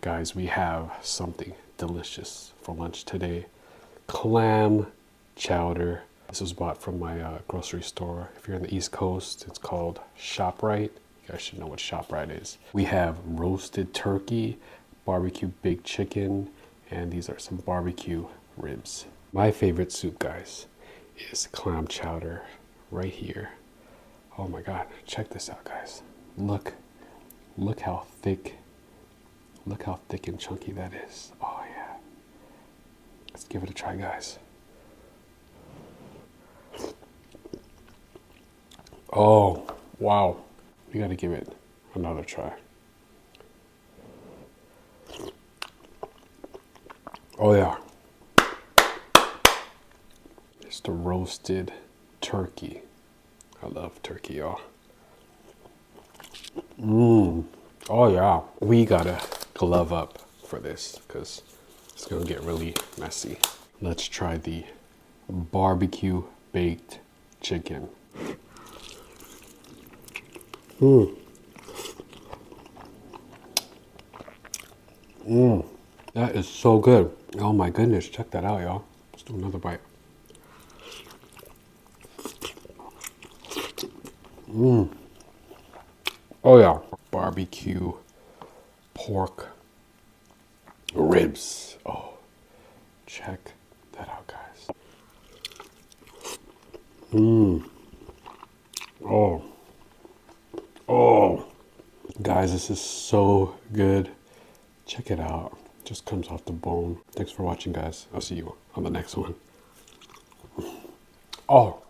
Guys, we have something delicious for lunch today. Clam chowder. This was bought from my grocery store. If you're in the East Coast, it's called ShopRite. You guys should know what ShopRite is. We have roasted turkey, barbecue baked chicken, and these are some barbecue ribs. My favorite soup, guys, is clam chowder right here. Oh my God, check this out, guys. Look how thick, look how thick and chunky that is. Oh yeah. Let's give it a try, guys. Oh, wow. We gotta give it another try. Oh yeah. It's the roasted turkey. I love turkey, y'all. Oh yeah. We gotta glove up for this because it's gonna get really messy. Let's try the barbecue baked chicken. That is so good. Oh my goodness, check that out, y'all. Let's do another bite. Oh yeah, barbecue pork ribs. Oh, check that out, guys. Oh, guys, this is so good. Check it out. Just comes off the bone. Thanks for watching, guys. I'll see you on the next one. Oh.